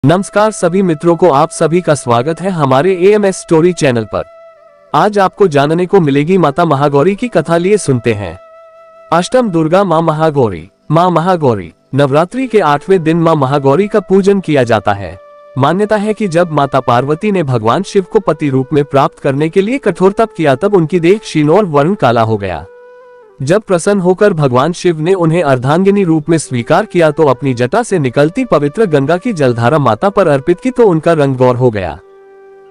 नमस्कार सभी मित्रों को, आप सभी का स्वागत है हमारे AMS स्टोरी चैनल पर। आज आपको जानने को मिलेगी माता महागौरी की कथा। लिए सुनते हैं। अष्टम दुर्गा माँ महागौरी। माँ महागौरी नवरात्रि के 8वें दिन माँ महागौरी का पूजन किया जाता है। मान्यता है कि जब माता पार्वती ने भगवान शिव को पति रूप में प्राप्त करने के लिए कठोर तप किया, तब उनकी देह क्षीण और वर्ण काला हो गया। जब प्रसन्न होकर भगवान शिव ने उन्हें अर्धांगिनी रूप में स्वीकार किया तो अपनी जटा से निकलती पवित्र गंगा की जलधारा माता पर अर्पित की तो उनका रंग गौर हो गया।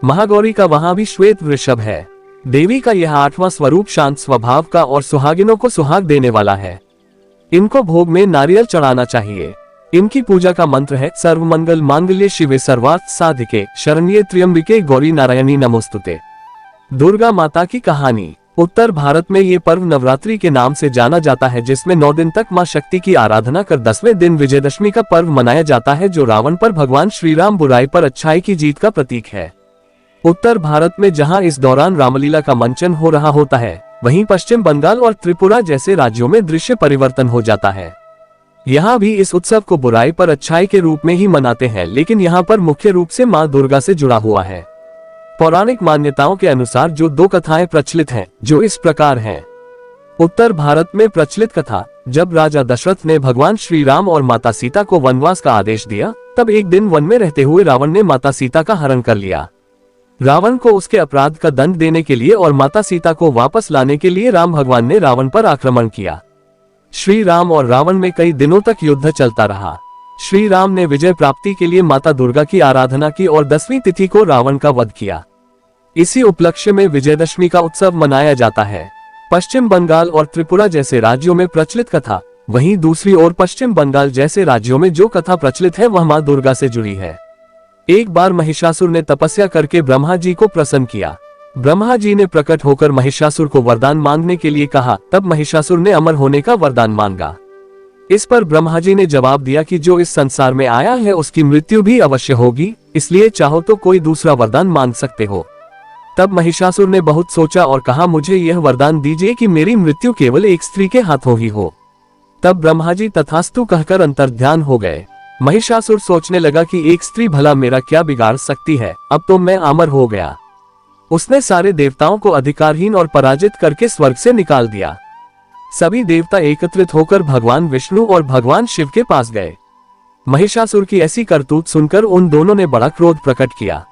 महागौरी का वहां भी श्वेत वृषभ है। देवी का यह 8वां स्वरूप शांत स्वभाव का और सुहागिनों को सुहाग देने वाला है। इनको भोग में नारियल चढ़ाना चाहिए। इनकी पूजा का मंत्र है सर्वमंगल मांगल्ये शिवे सर्वार्थ साधिके शरण्ये त्र्यंबिके गौरी नारायणी नमोस्तुते। दुर्गा माता की कहानी। उत्तर भारत में ये पर्व नवरात्रि के नाम से जाना जाता है, जिसमें 9 दिन तक मां शक्ति की आराधना कर 10वें दिन विजयदशमी का पर्व मनाया जाता है, जो रावण पर भगवान श्री राम बुराई पर अच्छाई की जीत का प्रतीक है। उत्तर भारत में जहां इस दौरान रामलीला का मंचन हो रहा होता है, वहीं पश्चिम बंगाल और त्रिपुरा जैसे राज्यों में दृश्य परिवर्तन हो जाता है। यहाँ भी इस उत्सव को बुराई पर अच्छाई के रूप में ही मनाते हैं, लेकिन यहाँ पर मुख्य रूप से माँ दुर्गा से जुड़ा हुआ है। पौराणिक मान्यताओं के अनुसार जो 2 कथाएं प्रचलित हैं, जो इस प्रकार हैं। उत्तर भारत में प्रचलित कथा, जब राजा दशरथ ने भगवान श्री राम और माता सीता को वनवास का आदेश दिया, तब एक दिन वन में रहते हुए रावण ने माता सीता का हरण कर लिया। रावण को उसके अपराध का दंड देने के लिए और माता सीता को वापस लाने के लिए राम भगवान ने रावण पर आक्रमण किया। श्री राम और रावण में कई दिनों तक युद्ध चलता रहा। श्री राम ने विजय प्राप्ति के लिए माता दुर्गा की आराधना की और 10वीं तिथि को रावण का वध किया। इसी उपलक्ष्य में विजयदशमी का उत्सव मनाया जाता है। पश्चिम बंगाल और त्रिपुरा जैसे राज्यों में प्रचलित कथा, वहीं दूसरी ओर पश्चिम बंगाल जैसे राज्यों में जो कथा प्रचलित है वह मां दुर्गा से जुड़ी है। एक बार महिषासुर ने तपस्या करके ब्रह्मा जी को प्रसन्न किया। ब्रह्मा जी ने प्रकट होकर महिषासुर को वरदान मांगने के लिए कहा, तब महिषासुर ने अमर होने का वरदान मांगा। इस पर ब्रह्मा जी ने जवाब दिया कि जो इस संसार में आया है उसकी मृत्यु भी अवश्य होगी, इसलिए चाहो तो कोई दूसरा वरदान मांग सकते हो। तब महिषासुर ने बहुत सोचा और कहा, मुझे यह वरदान दीजिए कि मेरी मृत्यु केवल एक स्त्री के हाथों ही हो। तब ब्रह्मा जी तथास्तु कहकर अंतर्ध्यान हो गए। महिषासुर सोचने लगा कि एक स्त्री भला मेरा क्या बिगाड़ सकती है, अब तो मैं अमर हो गया। उसने सारे देवताओं को अधिकारहीन और पराजित करके स्वर्ग से निकाल दिया। सभी देवता एकत्रित होकर भगवान विष्णु और भगवान शिव के पास गए। महिषासुर की ऐसी करतूत सुनकर उन दोनों ने बड़ा क्रोध प्रकट किया।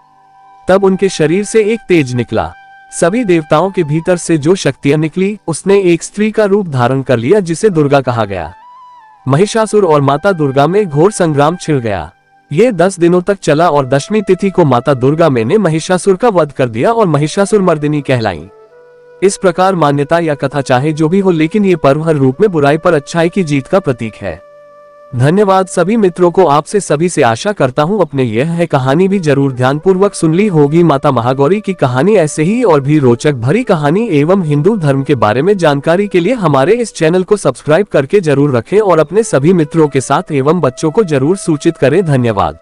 तब उनके शरीर से एक तेज निकला। सभी देवताओं के भीतर से जो शक्तियां निकली, उसने एक स्त्री का रूप धारण कर लिया, जिसे दुर्गा कहा गया। महिषासुर और माता दुर्गा में घोर संग्राम छिड़ गया। ये 10 दिनों तक चला और 10वीं तिथि को माता दुर्गा ने महिषासुर का वध कर दिया और महिषासुर मर्दिनी कहलाई। इस प्रकार मान्यता या कथा चाहे जो भी हो, लेकिन ये पर्व हर रूप में बुराई पर अच्छाई की जीत का प्रतीक है। धन्यवाद सभी मित्रों को। आपसे सभी से आशा करता हूँ अपने यह है कहानी भी जरूर ध्यानपूर्वक सुन ली होगी। माता महागौरी की कहानी ऐसे ही और भी रोचक भरी कहानी एवं हिंदू धर्म के बारे में जानकारी के लिए हमारे इस चैनल को सब्सक्राइब करके जरूर रखें और अपने सभी मित्रों के साथ एवं बच्चों को जरूर सूचित करें। धन्यवाद।